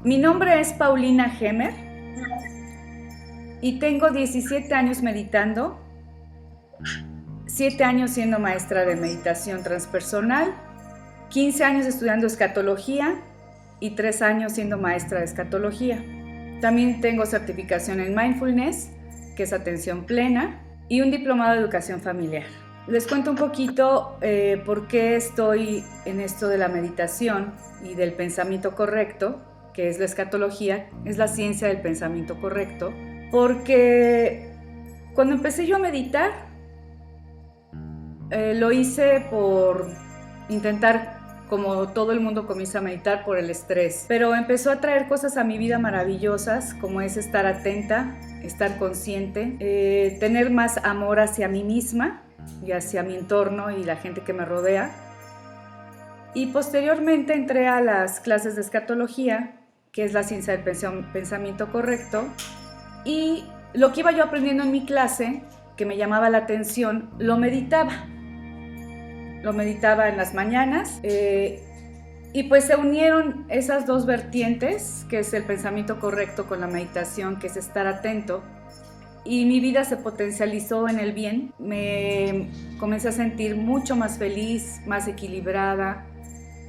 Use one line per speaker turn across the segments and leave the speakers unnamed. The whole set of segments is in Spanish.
Mi nombre es Paulina Gemer y tengo 17 años meditando, 7 años siendo maestra de meditación transpersonal, 15 años estudiando escatología y 3 años siendo maestra de escatología. También tengo certificación en mindfulness, que es atención plena, y un diplomado de educación familiar. Les cuento un poquito por qué estoy en esto de la meditación y del pensamiento correcto, que es la escatología, es la ciencia del pensamiento correcto, porque cuando empecé yo a meditar, lo hice por intentar, como todo el mundo comienza a meditar, por el estrés, pero empezó a traer cosas a mi vida maravillosas, como es estar atenta, estar consciente, tener más amor hacia mí misma y hacia mi entorno y la gente que me rodea. Y posteriormente entré a las clases de escatología, que es la ciencia del pensamiento correcto, y lo que iba yo aprendiendo en mi clase, que me llamaba la atención, lo meditaba en las mañanas, y pues se unieron esas dos vertientes, que es el pensamiento correcto con la meditación, que es estar atento, y mi vida se potencializó en el bien. Me comencé a sentir mucho más feliz, más equilibrada.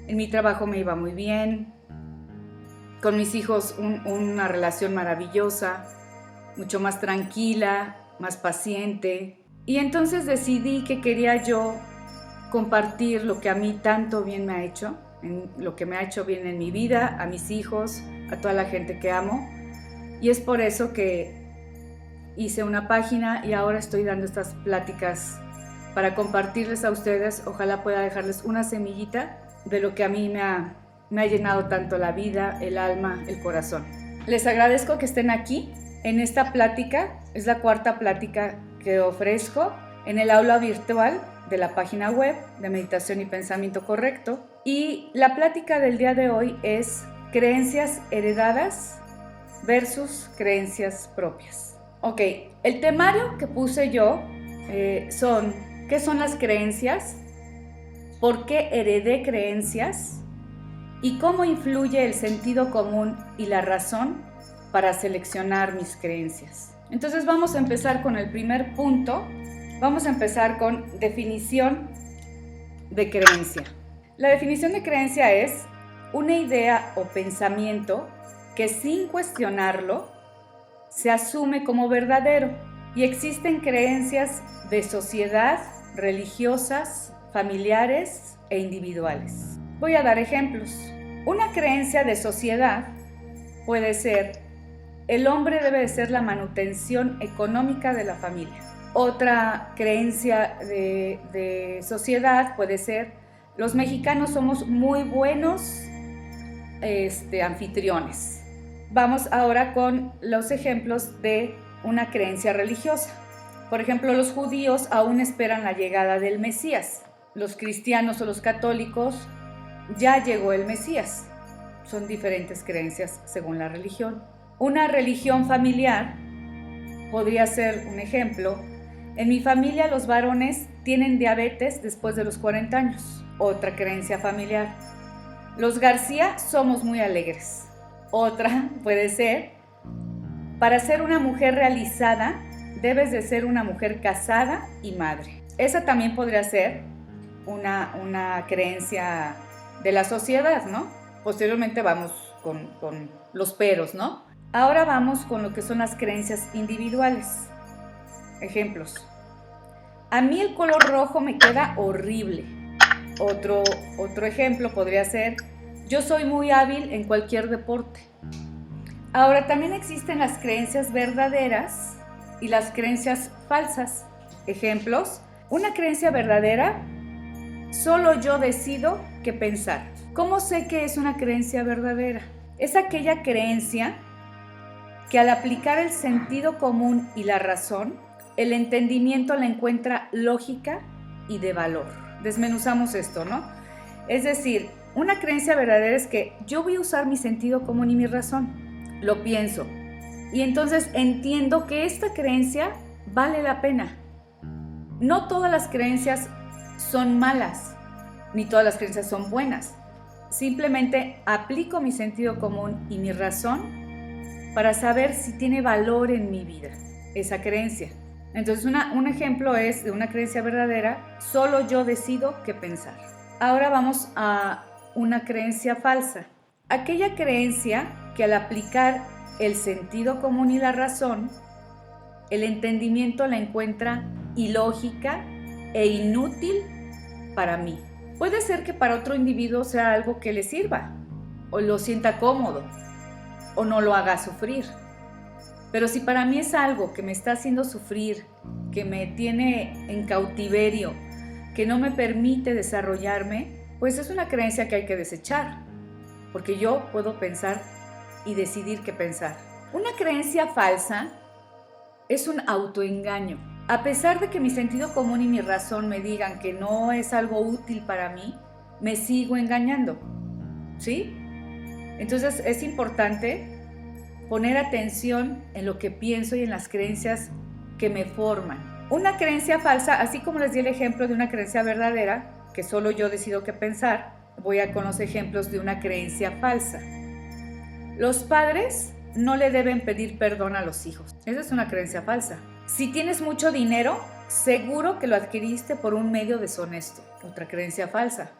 En mi trabajo me iba muy bien, con mis hijos una relación maravillosa, mucho más tranquila, más paciente. Y entonces decidí que quería yo compartir lo que a mí tanto bien me ha hecho, lo que me ha hecho bien en mi vida, a mis hijos, a toda la gente que amo. Y es por eso que hice una página y ahora estoy dando estas pláticas para compartirles a ustedes. Ojalá pueda dejarles una semillita de lo que a mí me ha llenado tanto la vida, el alma, el corazón. Les agradezco que estén aquí en esta plática. Es la cuarta plática que ofrezco en el aula virtual de la página web de Meditación y Pensamiento Correcto. Y la plática del día de hoy es creencias heredadas versus creencias propias. Ok, el temario que puse yo son ¿qué son las creencias? ¿Por qué heredé creencias? ¿Y cómo influye el sentido común y la razón para seleccionar mis creencias? Entonces vamos a empezar con el primer punto. Vamos a empezar con definición de creencia. La definición de creencia es una idea o pensamiento que sin cuestionarlo se asume como verdadero, y existen creencias de sociedad, religiosas, familiares e individuales. Voy a dar ejemplos. Una creencia de sociedad puede ser: el hombre debe de ser la manutención económica de la familia. Otra creencia de sociedad puede ser: los mexicanos somos muy buenos anfitriones. Vamos ahora con los ejemplos de una creencia religiosa. Por ejemplo, los judíos aún esperan la llegada del Mesías. Los cristianos o los católicos, ya llegó el Mesías. Son diferentes creencias según la religión. Una religión familiar podría ser un ejemplo: en mi familia los varones tienen diabetes después de los 40 años. Otra creencia familiar: los García somos muy alegres. Otra puede ser: para ser una mujer realizada, debes de ser una mujer casada y madre. Esa también podría ser una creencia de la sociedad, ¿no? Posteriormente vamos con los peros, ¿no? Ahora vamos con lo que son las creencias individuales. Ejemplos: a mí el color rojo me queda horrible. Otro ejemplo podría ser: yo soy muy hábil en cualquier deporte. Ahora, también existen las creencias verdaderas y las creencias falsas. Ejemplos: una creencia verdadera: solo yo decido qué pensar. ¿Cómo sé que es una creencia verdadera? Es aquella creencia que al aplicar el sentido común y la razón, el entendimiento la encuentra lógica y de valor. Desmenuzamos esto, ¿no? Es decir, una creencia verdadera es que yo voy a usar mi sentido común y mi razón. Lo pienso. Y entonces entiendo que esta creencia vale la pena. No todas las creencias son malas, ni todas las creencias son buenas. Simplemente aplico mi sentido común y mi razón para saber si tiene valor en mi vida esa creencia. Entonces un ejemplo es de una creencia verdadera: solo yo decido qué pensar. Ahora vamos a una creencia falsa. Aquella creencia que al aplicar el sentido común y la razón, el entendimiento la encuentra ilógica e inútil para mí. Puede ser que para otro individuo sea algo que le sirva, o lo sienta cómodo, o no lo haga sufrir. Pero si para mí es algo que me está haciendo sufrir, que me tiene en cautiverio, que no me permite desarrollarme, pues es una creencia que hay que desechar, porque yo puedo pensar y decidir qué pensar. Una creencia falsa es un autoengaño. A pesar de que mi sentido común y mi razón me digan que no es algo útil para mí, me sigo engañando, ¿sí? Entonces es importante poner atención en lo que pienso y en las creencias que me forman. Una creencia falsa, así como les di el ejemplo de una creencia verdadera, que solo yo decido qué pensar, voy a con los ejemplos de una creencia falsa. Los padres no le deben pedir perdón a los hijos. Esa es una creencia falsa. Si tienes mucho dinero, seguro que lo adquiriste por un medio deshonesto. Otra creencia falsa.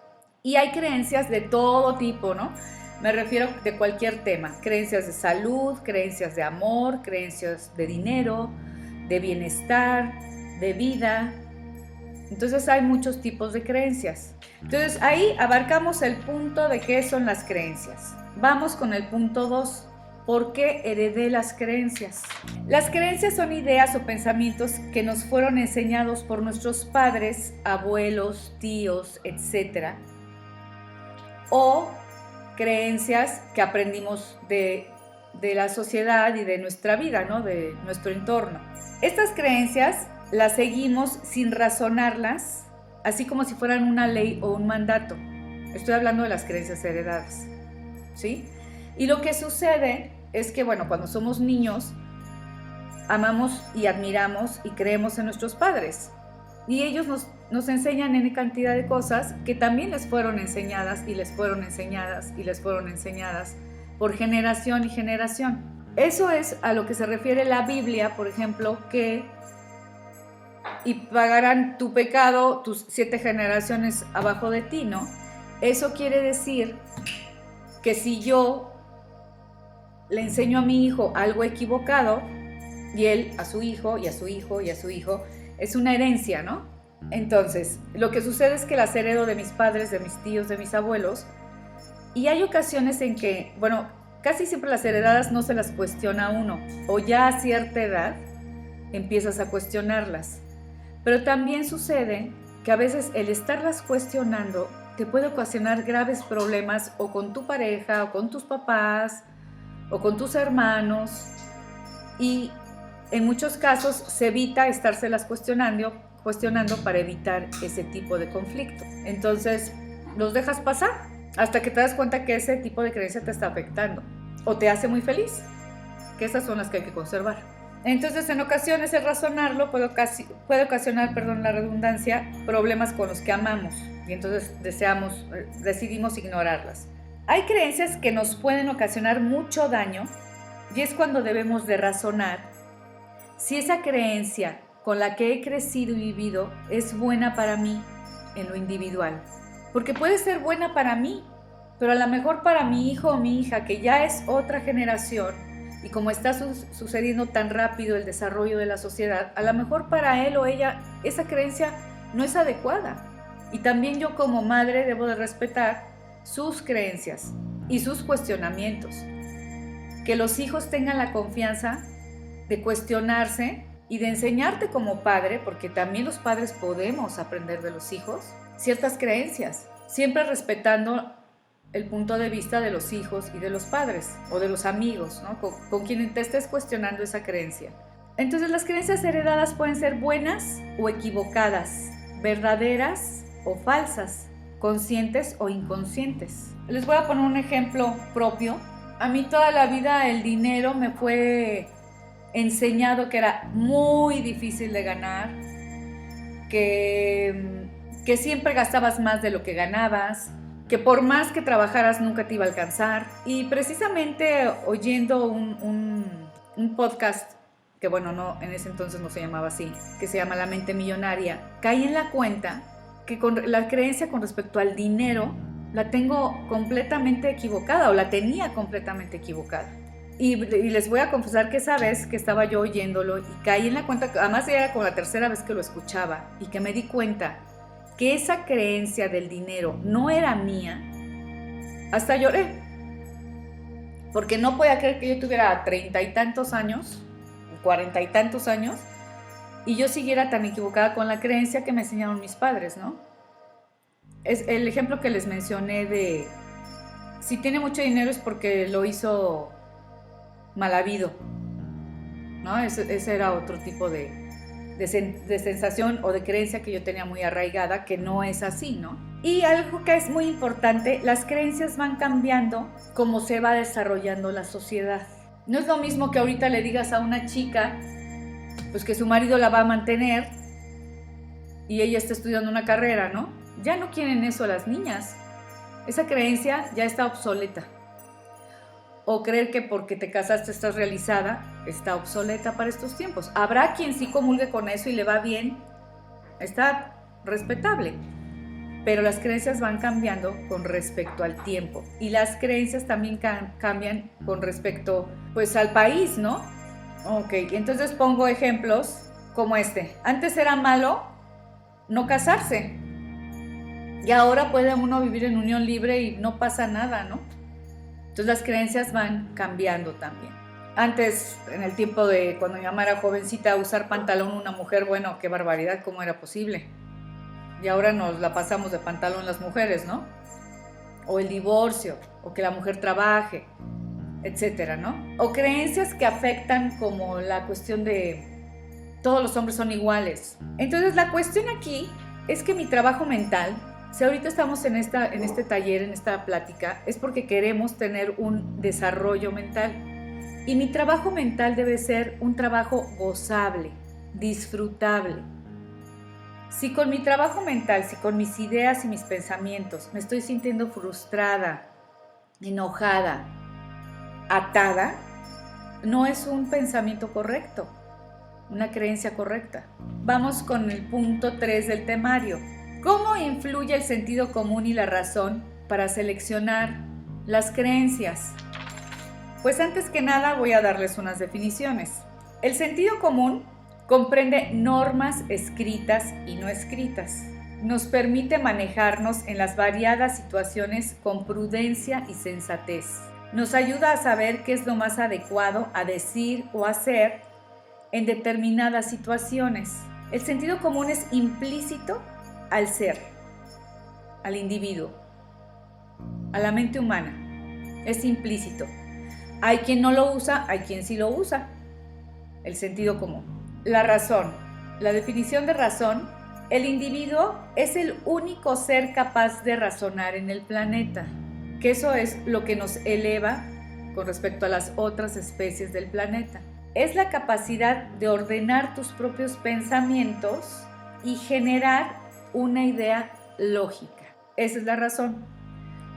Y hay creencias de todo tipo, ¿no? Me refiero de cualquier tema. Creencias de salud, creencias de amor, creencias de dinero, de bienestar, de vida. Entonces hay muchos tipos de creencias. Entonces ahí abarcamos el punto de qué son las creencias. Vamos con el punto 2. ¿Por qué heredé las creencias? Las creencias son ideas o pensamientos que nos fueron enseñados por nuestros padres, abuelos, tíos, etc. O creencias que aprendimos de la sociedad y de nuestra vida, ¿no? De nuestro entorno. Estas creencias las seguimos sin razonarlas, así como si fueran una ley o un mandato. Estoy hablando de las creencias heredadas, ¿sí? Y lo que sucede es que, bueno, cuando somos niños, amamos y admiramos y creemos en nuestros padres. Y ellos nos enseñan en cantidad de cosas que también les fueron enseñadas y les fueron enseñadas y les fueron enseñadas por generación y generación. Eso es a lo que se refiere la Biblia, por ejemplo, que y pagarán tu pecado tus 7 generaciones abajo de ti, ¿no? Eso quiere decir que si yo le enseño a mi hijo algo equivocado y él a su hijo y a su hijo y a su hijo, es una herencia, ¿no? Entonces, lo que sucede es que las heredo de mis padres, de mis tíos, de mis abuelos, y hay ocasiones en que, bueno, casi siempre las heredadas no se las cuestiona uno, o ya a cierta edad empiezas a cuestionarlas. Pero también sucede que a veces el estarlas cuestionando te puede ocasionar graves problemas o con tu pareja, o con tus papás, o con tus hermanos, y en muchos casos se evita estárselas cuestionando para evitar ese tipo de conflicto. Entonces los dejas pasar hasta que te das cuenta que ese tipo de creencia te está afectando o te hace muy feliz, que esas son las que hay que conservar. Entonces en ocasiones el razonarlo puede ocasionar, la redundancia, problemas con los que amamos, y entonces decidimos ignorarlas. Hay creencias que nos pueden ocasionar mucho daño, y es cuando debemos de razonar si esa creencia con la que he crecido y vivido es buena para mí en lo individual. Porque puede ser buena para mí, pero a lo mejor para mi hijo o mi hija, que ya es otra generación, y como está sucediendo tan rápido el desarrollo de la sociedad, a lo mejor para él o ella esa creencia no es adecuada. Y también yo como madre debo de respetar sus creencias y sus cuestionamientos. Que los hijos tengan la confianza de cuestionarse y de enseñarte como padre, porque también los padres podemos aprender de los hijos, ciertas creencias, siempre respetando el punto de vista de los hijos y de los padres o de los amigos, ¿no? con quien te estés cuestionando esa creencia. Entonces las creencias heredadas pueden ser buenas o equivocadas, verdaderas o falsas, conscientes o inconscientes. Les voy a poner un ejemplo propio. A mí toda la vida el dinero me fue enseñado que era muy difícil de ganar, que siempre gastabas más de lo que ganabas, que por más que trabajaras nunca te iba a alcanzar. Y precisamente oyendo un podcast, que bueno, no, en ese entonces no se llamaba así, que se llama La Mente Millonaria, caí en la cuenta que con la creencia con respecto al dinero la tengo completamente equivocada, o la tenía completamente equivocada. Y les voy a confesar que esa vez que estaba yo oyéndolo y caí en la cuenta, además era como la tercera vez que lo escuchaba, y que me di cuenta que esa creencia del dinero no era mía, hasta lloré. Porque no podía creer que yo tuviera 30 y tantos años, 40 y tantos años, y yo siguiera tan equivocada con la creencia que me enseñaron mis padres, ¿no? Es el ejemplo que les mencioné de si tiene mucho dinero es porque lo hizo mal habido, ¿no? Ese era otro tipo de sensación o de creencia que yo tenía muy arraigada, que no es así, ¿no? Y algo que es muy importante, las creencias van cambiando como se va desarrollando la sociedad. No es lo mismo que ahorita le digas a una chica pues que su marido la va a mantener y ella está estudiando una carrera, ¿no? Ya no quieren eso las niñas. Esa creencia ya está obsoleta. O creer que porque te casaste estás realizada, está obsoleta para estos tiempos. Habrá quien sí comulgue con eso y le va bien, está respetable, pero las creencias van cambiando con respecto al tiempo, y las creencias también cambian con respecto pues al país, ¿no? Ok, entonces pongo ejemplos como este. Antes era malo no casarse, y ahora puede uno vivir en unión libre y no pasa nada, ¿no? Entonces las creencias van cambiando también. Antes, en el tiempo de cuando mi mamá era jovencita, usar pantalón una mujer, bueno, qué barbaridad, ¿cómo era posible? Y ahora nos la pasamos de pantalón las mujeres, ¿no? O el divorcio, o que la mujer trabaje, etcétera, ¿no? O creencias que afectan como la cuestión de todos los hombres son iguales. Entonces la cuestión aquí es que mi trabajo mental, si ahorita estamos en este taller, en esta plática, es porque queremos tener un desarrollo mental. Y mi trabajo mental debe ser un trabajo gozable, disfrutable. Si con mi trabajo mental, si con mis ideas y mis pensamientos me estoy sintiendo frustrada, enojada, atada, no es un pensamiento correcto, una creencia correcta. Vamos con el punto 3 del temario. ¿Cómo influye el sentido común y la razón para seleccionar las creencias? Pues antes que nada voy a darles unas definiciones. El sentido común comprende normas escritas y no escritas. Nos permite manejarnos en las variadas situaciones con prudencia y sensatez. Nos ayuda a saber qué es lo más adecuado a decir o hacer en determinadas situaciones. El sentido común es implícito al ser, al individuo, a la mente humana. Es implícito. Hay quien no lo usa, hay quien sí lo usa. El sentido común. La razón. La definición de razón. El individuo es el único ser capaz de razonar en el planeta. Que eso es lo que nos eleva con respecto a las otras especies del planeta. Es la capacidad de ordenar tus propios pensamientos y generar una idea lógica. Esa es la razón.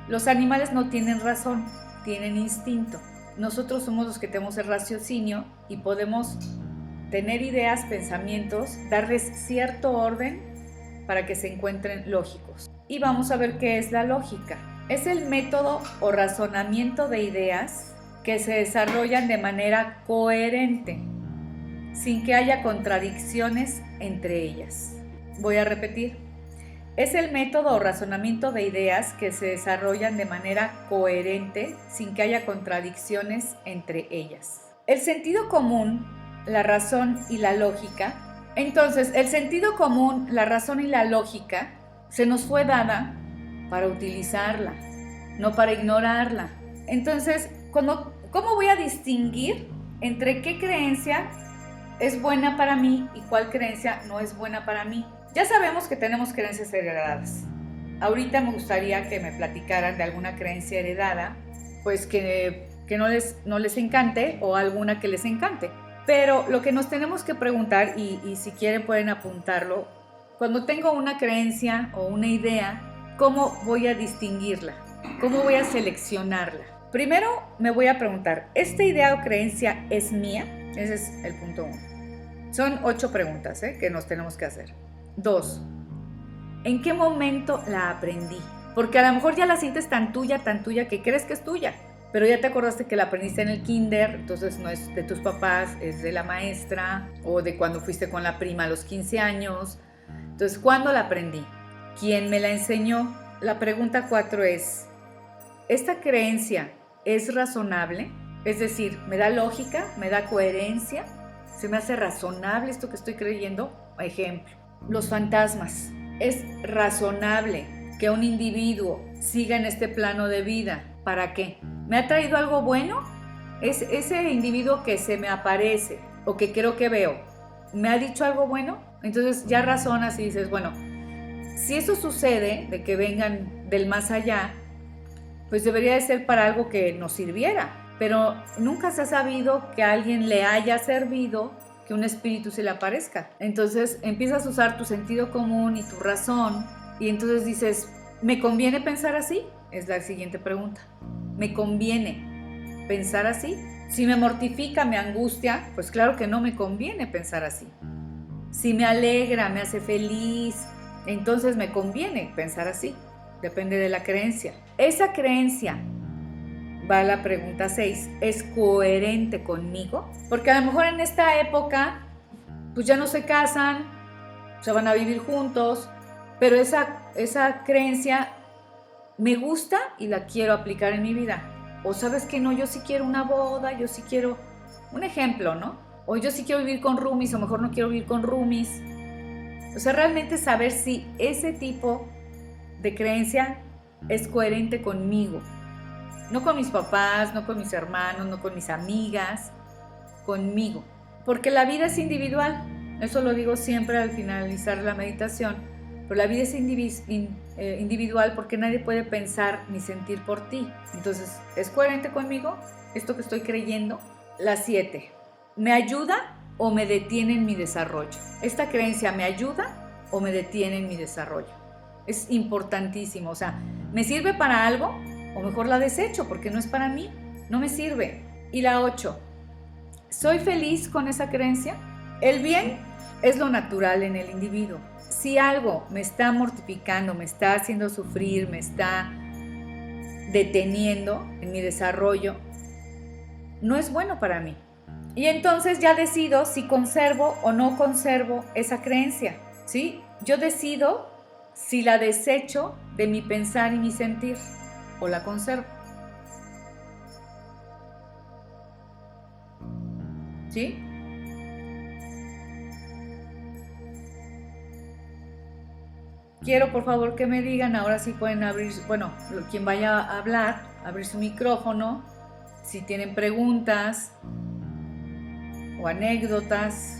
Los animales no tienen razón, tienen instinto. Nosotros somos los que tenemos el raciocinio y podemos tener ideas, pensamientos, darles cierto orden para que se encuentren lógicos. Y vamos a ver qué es la lógica. Es el método o razonamiento de ideas que se desarrollan de manera coherente, sin que haya contradicciones entre ellas. Voy a repetir. Es el método o razonamiento de ideas que se desarrollan de manera coherente, sin que haya contradicciones entre ellas. El sentido común, la razón y la lógica. Entonces, el sentido común, la razón y la lógica se nos fue dada para utilizarla, no para ignorarla. Entonces, ¿cómo voy a distinguir entre qué creencia es buena para mí y cuál creencia no es buena para mí? Ya sabemos que tenemos creencias heredadas. Ahorita me gustaría que me platicaran de alguna creencia heredada, pues que no les encante, o alguna que les encante. Pero lo que nos tenemos que preguntar, y si quieren pueden apuntarlo, cuando tengo una creencia o una idea ¿cómo voy a distinguirla? ¿Cómo voy a seleccionarla? Primero me voy a preguntar, ¿esta idea o creencia es mía? Ese es el punto 1. Son 8 preguntas que nos tenemos que hacer. 2. ¿En qué momento la aprendí? Porque a lo mejor ya la sientes tan tuya que crees que es tuya, pero ya te acordaste que la aprendiste en el kinder, entonces no es de tus papás, es de la maestra, o de cuando fuiste con la prima a los 15 años. Entonces, ¿cuándo la aprendí? ¿Quién me la enseñó? La pregunta 4 es, ¿esta creencia es razonable? Es decir, ¿me da lógica? ¿Me da coherencia? ¿Se me hace razonable esto que estoy creyendo? Ejemplo, los fantasmas. ¿Es razonable que un individuo siga en este plano de vida? ¿Para qué? ¿Me ha traído algo bueno? ¿Es ese individuo que se me aparece o que creo que veo, me ha dicho algo bueno? Entonces ya razonas y dices, bueno, si eso sucede, de que vengan del más allá, pues debería de ser para algo que nos sirviera. Pero nunca se ha sabido que a alguien le haya servido que un espíritu se le aparezca. Entonces empiezas a usar tu sentido común y tu razón y entonces dices, ¿me conviene pensar así? Es la siguiente pregunta. ¿Me conviene pensar así? Si me mortifica, me angustia, pues claro que no me conviene pensar así. Si me alegra, me hace feliz, entonces me conviene pensar así. Depende de la creencia. Esa creencia, va a la pregunta 6, ¿es coherente conmigo? Porque a lo mejor en esta época, pues ya no se casan, se van a vivir juntos, pero esa creencia me gusta y la quiero aplicar en mi vida. O sabes que no, yo sí quiero una boda, yo sí quiero un ejemplo, ¿no? O yo sí quiero vivir con roomies, o mejor no quiero vivir con roomies. O sea, realmente saber si ese tipo de creencia es coherente conmigo. No con mis papás, no con mis hermanos, no con mis amigas, conmigo. Porque la vida es individual. Eso lo digo siempre al finalizar la meditación. Pero la vida es individual porque nadie puede pensar ni sentir por ti. Entonces, ¿es coherente conmigo esto que estoy creyendo? La 7. ¿Me ayuda o me detiene en mi desarrollo? ¿Esta creencia me ayuda o me detiene en mi desarrollo? Es importantísimo. O sea, ¿me sirve para algo? O mejor la desecho porque no es para mí. No me sirve. Y la 8. ¿Soy feliz con esa creencia? El bien es lo natural en el individuo. Si algo me está mortificando, me está haciendo sufrir, me está deteniendo en mi desarrollo, no es bueno para mí. Y entonces ya decido si conservo o no conservo esa creencia, ¿sí? Yo decido si la desecho de mi pensar y mi sentir o la conservo. ¿Sí? Quiero por favor que me digan, ahora sí pueden abrir, bueno, quien vaya a hablar, abrir su micrófono, si tienen preguntas o anécdotas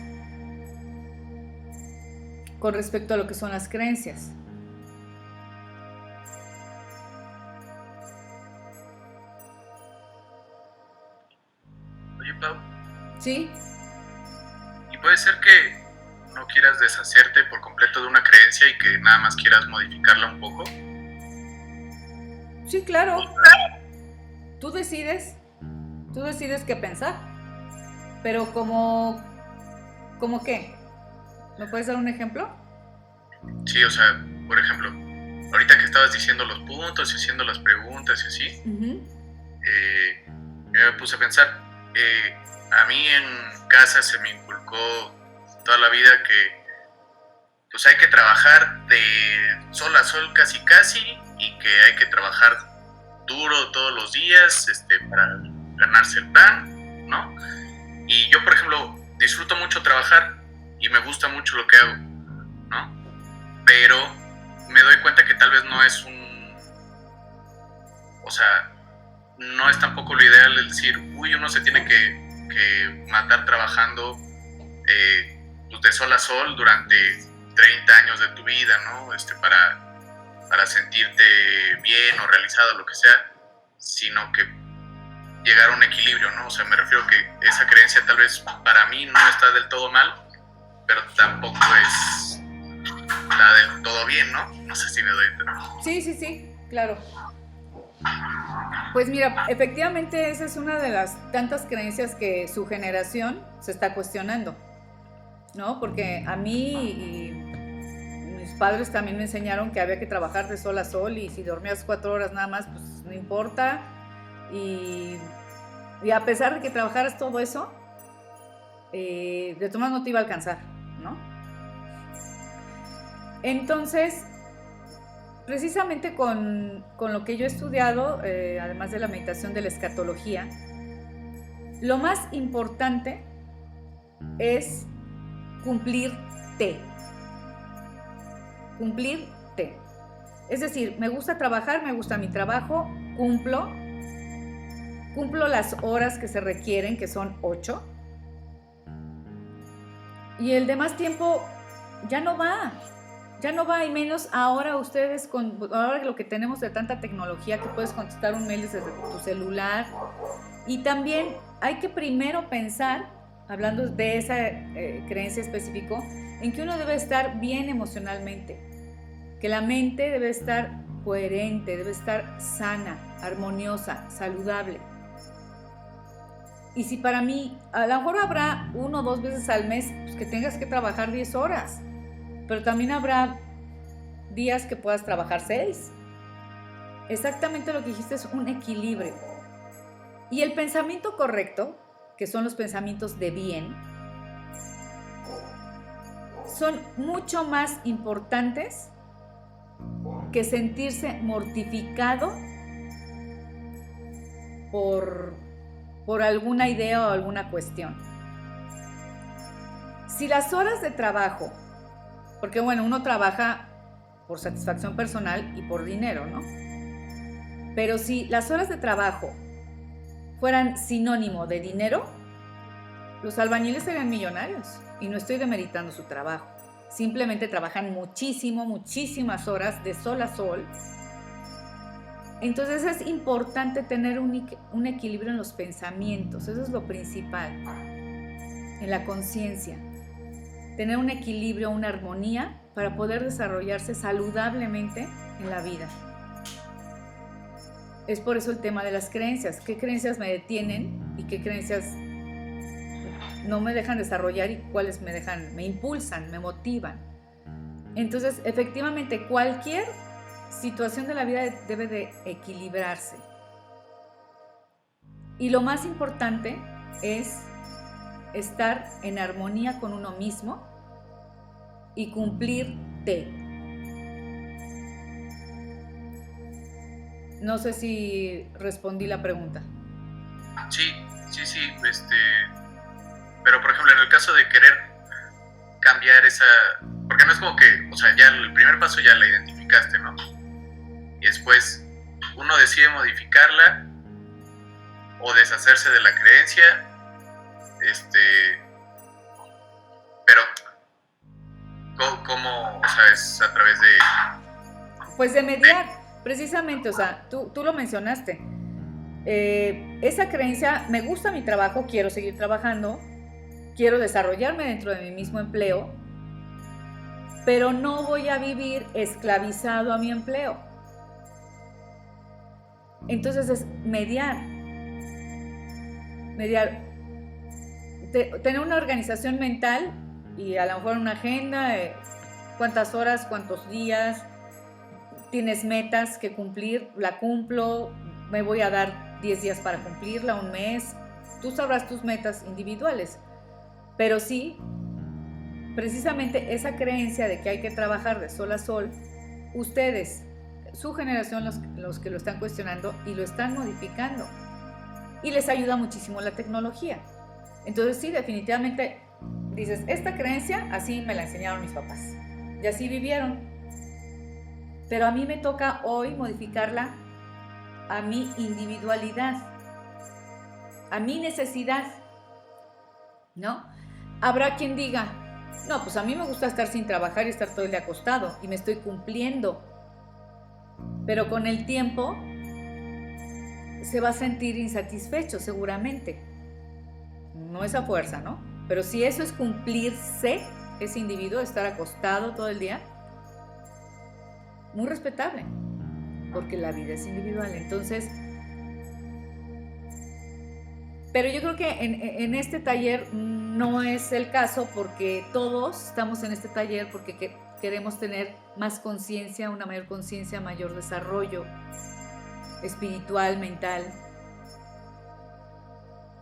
con respecto a lo que son las creencias.
Oye, Pau.
¿Sí?
¿Y puede ser que no quieras deshacerte por completo de una creencia y que nada más quieras modificarla un poco?
Sí, claro. Tú decides qué pensar. Pero ¿cómo qué? ¿Me puedes dar un ejemplo?
Sí, o sea, por ejemplo, ahorita que estabas diciendo los puntos y haciendo las preguntas y así, me puse a pensar, a mí en casa se me inculcó toda la vida que pues hay que trabajar de sol a sol casi y que hay que trabajar duro todos los días para ganarse el pan, ¿no? Y yo, por ejemplo, disfruto mucho trabajar y me gusta mucho lo que hago, ¿no? Pero me doy cuenta que tal vez no es no es tampoco lo ideal el decir, uno se tiene que matar trabajando pues de sol a sol durante 30 años de tu vida, ¿no? Para sentirte bien o realizado, lo que sea, sino que llegar a un equilibrio, ¿no? O sea, me refiero que esa creencia tal vez para mí no está del todo mal, pero tampoco es está del todo bien, ¿no? No sé si me doy a entender.
Sí, claro. Pues mira, efectivamente esa es una de las tantas creencias que su generación se está cuestionando, ¿no? Porque a mí y mis padres también me enseñaron que había que trabajar de sol a sol y si dormías 4 horas nada más, pues no importa. Y a pesar de que trabajaras todo eso, de todas maneras no te iba a alcanzar, ¿no? Entonces, precisamente con lo que yo he estudiado, además de la meditación de la escatología, lo más importante es cumplirte. Cumplirte. Es decir, me gusta trabajar, me gusta mi trabajo, cumplo las horas que se requieren, que son 8, y el demás tiempo ya no va, y menos ahora ustedes, ahora lo que tenemos de tanta tecnología, que puedes contestar un mail desde tu celular, y también hay que primero pensar, hablando de esa creencia específica, en que uno debe estar bien emocionalmente, que la mente debe estar coherente, debe estar sana, armoniosa, saludable. Y si para mí, a lo mejor habrá 1 o 2 veces al mes pues, que tengas que trabajar 10 horas, pero también habrá días que puedas trabajar 6. Exactamente lo que dijiste es un equilibrio. Y el pensamiento correcto, que son los pensamientos de bien, son mucho más importantes que sentirse mortificado por alguna idea o alguna cuestión. Si las horas de trabajo, porque bueno, uno trabaja por satisfacción personal y por dinero, ¿no? Pero si las horas de trabajo fueran sinónimo de dinero, los albañiles serían millonarios. Y no estoy demeritando su trabajo. Simplemente trabajan muchísimas horas de sol a sol. Entonces es importante tener un equilibrio en los pensamientos. Eso es lo principal. En la conciencia. Tener un equilibrio, una armonía para poder desarrollarse saludablemente en la vida. Es por eso el tema de las creencias. ¿Qué creencias me detienen y qué creencias no me dejan desarrollar y cuáles me impulsan, me motivan? Entonces, efectivamente, cualquier situación de la vida debe de equilibrarse. Y lo más importante es estar en armonía con uno mismo y cumplirte. No sé si respondí la pregunta.
Sí. Pero por ejemplo, en el caso de querer cambiar esa, porque no es como que, o sea, ya el primer paso ya la identificaste, ¿no? Y después uno decide modificarla o deshacerse de la creencia, pero ¿cómo? O sea, es a través de...
Pues de mediar, precisamente, o sea, tú lo mencionaste. Esa creencia, me gusta mi trabajo, quiero seguir trabajando, quiero desarrollarme dentro de mi mismo empleo, pero no voy a vivir esclavizado a mi empleo. Entonces es mediar, tener una organización mental y a lo mejor una agenda, cuántas horas, cuántos días, tienes metas que cumplir, la cumplo, me voy a dar 10 días para cumplirla, un mes, tú sabrás tus metas individuales, pero sí, precisamente esa creencia de que hay que trabajar de sol a sol, ustedes, su generación, los que lo están cuestionando y lo están modificando, y les ayuda muchísimo la tecnología. Entonces sí, definitivamente dices, esta creencia así me la enseñaron mis papás y así vivieron, pero a mí me toca hoy modificarla a mi individualidad, a mi necesidad, ¿no? Habrá quien diga, no, pues a mí me gusta estar sin trabajar y estar todo el día acostado y me estoy cumpliendo, pero con el tiempo se va a sentir insatisfecho seguramente, no es a fuerza, ¿no? Pero si eso es cumplirse, ese individuo, estar acostado todo el día, muy respetable, porque la vida es individual. Entonces, pero yo creo que en este taller no es el caso, porque todos estamos en este taller porque queremos tener más conciencia, una mayor conciencia, mayor desarrollo espiritual, mental.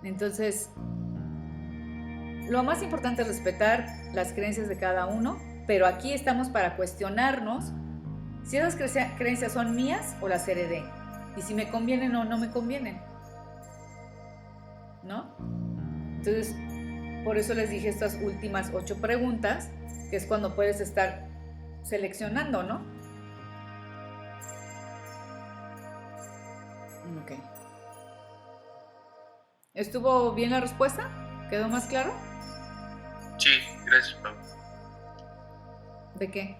Entonces, lo más importante es respetar las creencias de cada uno, pero aquí estamos para cuestionarnos si esas creencias son mías o las heredé, y si me convienen o no me convienen, ¿no? Entonces, por eso les dije estas últimas 8 preguntas, que es cuando puedes estar seleccionando, ¿no? Ok. ¿Estuvo bien la respuesta? ¿Quedó más claro?
Sí, gracias, Pau.
¿De qué?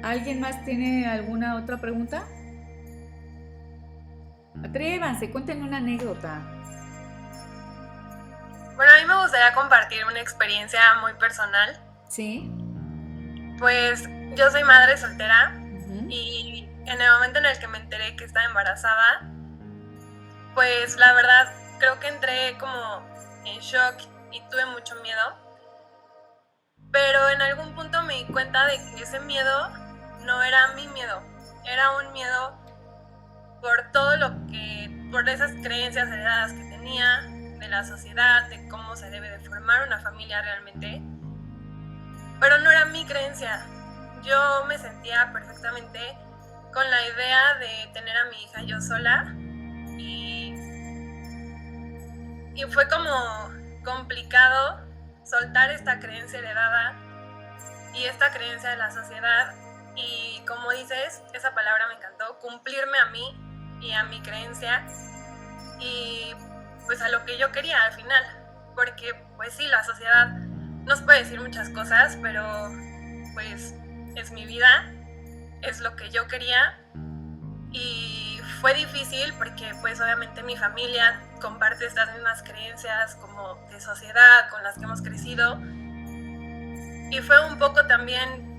¿Alguien más tiene alguna otra pregunta? Atrévanse, cuéntenme una anécdota.
Bueno, a mí me gustaría compartir una experiencia muy personal.
¿Sí?
Pues yo soy madre soltera.
Uh-huh.
Y en el momento en el que me enteré que estaba embarazada, pues la verdad creo que entré como en shock y tuve mucho miedo. Pero en algún punto me di cuenta de que ese miedo no era mi miedo, era un miedo por todo por esas creencias heredadas que tenía, de la sociedad, de cómo se debe de formar una familia realmente. Pero no era mi creencia. Yo me sentía perfectamente con la idea de tener a mi hija yo sola, y fue como complicado soltar esta creencia heredada y esta creencia de la sociedad, y como dices, esa palabra me encantó, cumplirme a mí y a mi creencia y pues a lo que yo quería al final, porque pues sí, la sociedad nos puede decir muchas cosas, pero pues es mi vida, es lo que yo quería. Y fue difícil porque pues obviamente mi familia comparte estas mismas creencias como de sociedad con las que hemos crecido, y fue un poco también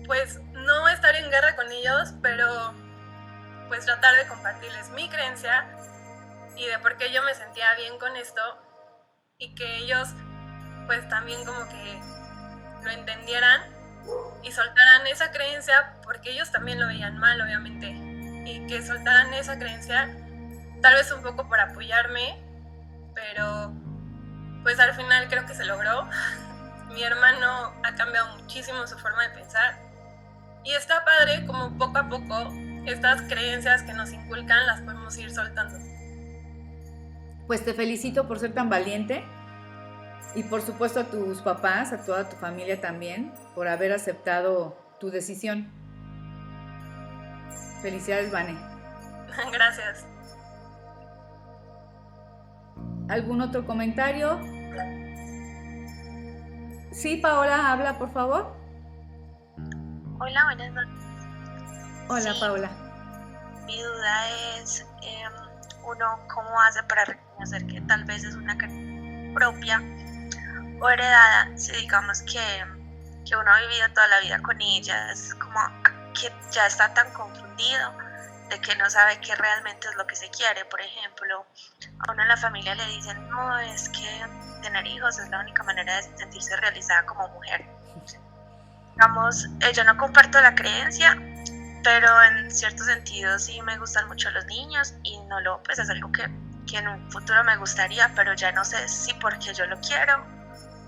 pues no estar en guerra con ellos, pero pues tratar de compartirles mi creencia y de por qué yo me sentía bien con esto, y que ellos pues también como que lo entendieran y soltaran esa creencia, porque ellos también lo veían mal obviamente, y que soltaran esa creencia tal vez un poco por apoyarme, pero pues al final creo que se logró. Mi hermano ha cambiado muchísimo su forma de pensar, y está padre como poco a poco estas creencias que nos inculcan las podemos ir soltando.
Pues te felicito por ser tan valiente, y por supuesto a tus papás, a toda tu familia también, por haber aceptado tu decisión. Felicidades, Vane.
Gracias.
¿Algún otro comentario? Sí, Paola, habla, por favor.
Hola, buenas noches.
Hola,
Sí,
Paola.
mi duda es, uno, ¿cómo hace para reconocer que tal vez es una creencia propia o heredada? Si digamos que uno ha vivido toda la vida con ellas, como que ya está tan confundido de que no sabe qué realmente es lo que se quiere. Por ejemplo, a uno en la familia le dicen, no, es que tener hijos es la única manera de sentirse realizada como mujer. Digamos, yo no comparto la creencia, pero en cierto sentido sí me gustan mucho los niños, y pues es algo que en un futuro me gustaría, pero ya no sé si porque yo lo quiero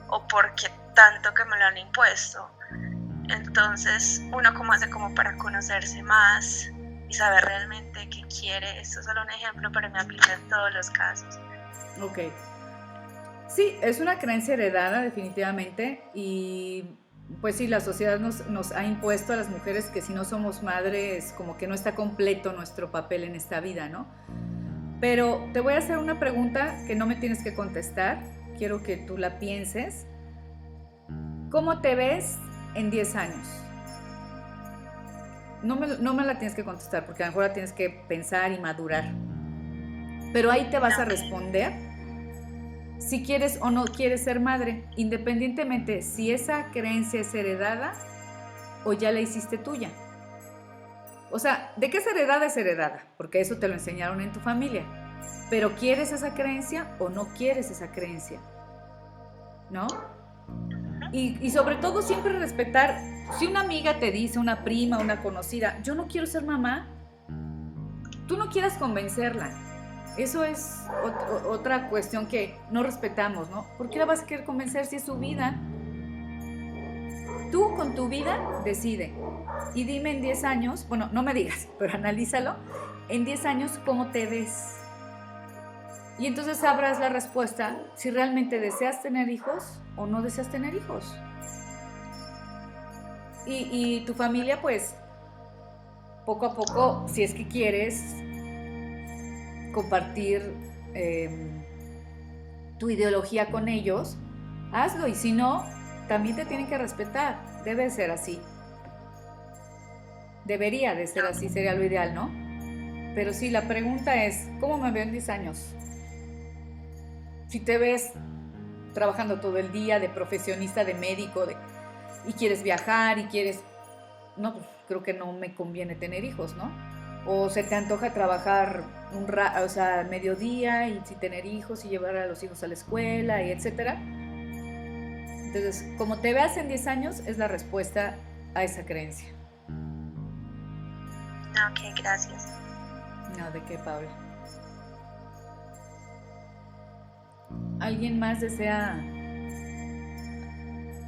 o porque tanto que me lo han impuesto. Entonces, uno cómo hace como para conocerse más y saber realmente qué quiere. Esto es solo un ejemplo, pero me aplica en todos los casos.
Ok. Sí, es una creencia heredada definitivamente, y pues sí, la sociedad nos ha impuesto a las mujeres que si no somos madres, como que no está completo nuestro papel en esta vida, ¿no? Pero te voy a hacer una pregunta que no me tienes que contestar, quiero que tú la pienses. ¿Cómo te ves en 10 años? No me la tienes que contestar, porque a lo mejor la tienes que pensar y madurar. Pero ahí te vas a responder si quieres o no quieres ser madre, independientemente si esa creencia es heredada o ya la hiciste tuya. O sea, ¿de qué es heredada? Es heredada, porque eso te lo enseñaron en tu familia. Pero ¿quieres esa creencia o no quieres esa creencia? ¿No? Y sobre todo siempre respetar, si una amiga te dice, una prima, una conocida, yo no quiero ser mamá, tú no quieras convencerla. Eso es otra cuestión que no respetamos, ¿no? ¿Por qué la vas a querer convencer si es su vida? Tú con tu vida decide. Y dime en 10 años, bueno, no me digas, pero analízalo, en 10 años cómo te ves. Y entonces sabrás la respuesta si realmente deseas tener hijos o no deseas tener hijos. Y tu familia, pues, poco a poco, si es que quieres compartir tu ideología con ellos, hazlo. Y si no, también te tienen que respetar. Debe ser así. Debería de ser así, sería lo ideal, ¿no? Pero sí, la pregunta es, ¿cómo me veo en 10 años? Si te ves trabajando todo el día de profesionista, de médico, y quieres viajar y quieres... No, pues creo que no me conviene tener hijos, ¿no? O se te antoja trabajar mediodía y si tener hijos y llevar a los hijos a la escuela y etcétera. Entonces, como te veas en 10 años es la respuesta a esa creencia.
Ok, gracias.
No, ¿de qué, Paula? ¿Alguien más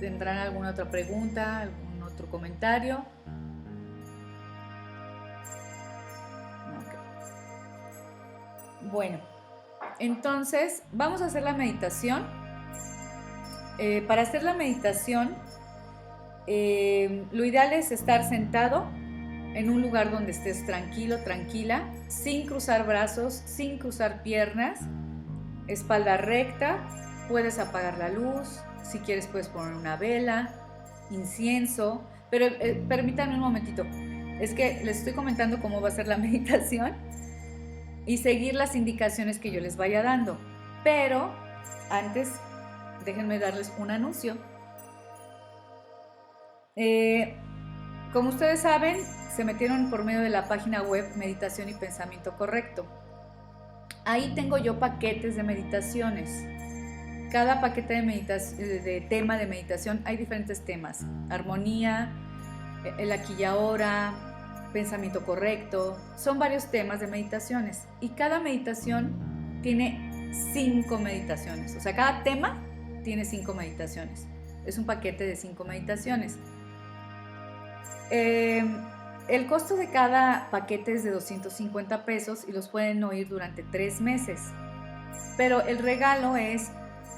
tendrán alguna otra pregunta, algún otro comentario? Okay. Bueno, entonces vamos a hacer la meditación. Para hacer la meditación, lo ideal es estar sentado en un lugar donde estés tranquilo, tranquila, sin cruzar brazos, sin cruzar piernas, espalda recta. Puedes apagar la luz, si quieres puedes poner una vela, incienso, pero permítanme un momentito, es que les estoy comentando cómo va a ser la meditación y seguir las indicaciones que yo les vaya dando, pero antes déjenme darles un anuncio. Como ustedes saben, se metieron por medio de la página web Meditación y Pensamiento Correcto. Ahí tengo yo paquetes de meditaciones. Cada paquete de tema de meditación hay diferentes temas. Armonía, el aquí y ahora, pensamiento correcto. Son varios temas de meditaciones. Y cada meditación tiene 5 meditaciones. O sea, cada tema tiene 5 meditaciones. Es un paquete de 5 meditaciones. El costo de cada paquete es de 250 pesos y los pueden oír durante 3 meses. Pero el regalo es,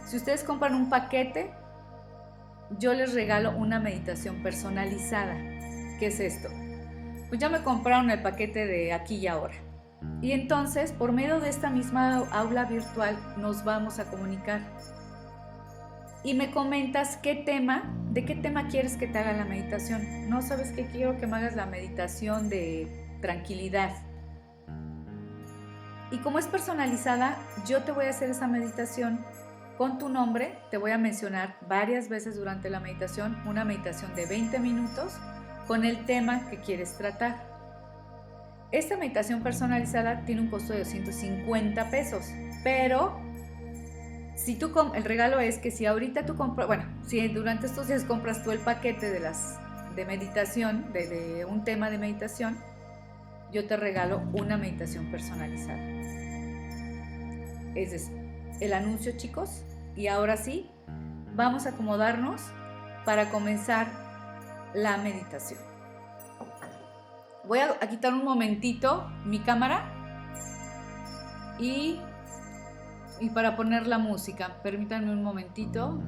si ustedes compran un paquete, yo les regalo una meditación personalizada. ¿Qué es esto? Pues ya me compraron el paquete de aquí y ahora. Y entonces, por medio de esta misma aula virtual, nos vamos a comunicar. Y me comentas de qué tema quieres que te haga la meditación. No, ¿sabes qué? Quiero que me hagas la meditación de tranquilidad. Y como es personalizada, yo te voy a hacer esa meditación con tu nombre. Te voy a mencionar varias veces durante la meditación, una meditación de 20 minutos con el tema que quieres tratar. Esta meditación personalizada tiene un costo de 250 pesos, pero si el regalo es que si ahorita tú compras, si durante estos días compras tú el paquete de meditación, de un tema de meditación, yo te regalo una meditación personalizada. Ese es el anuncio, chicos. Y ahora sí, vamos a acomodarnos para comenzar la meditación. Voy a quitar un momentito mi cámara y para poner la música. Permítanme un momentito.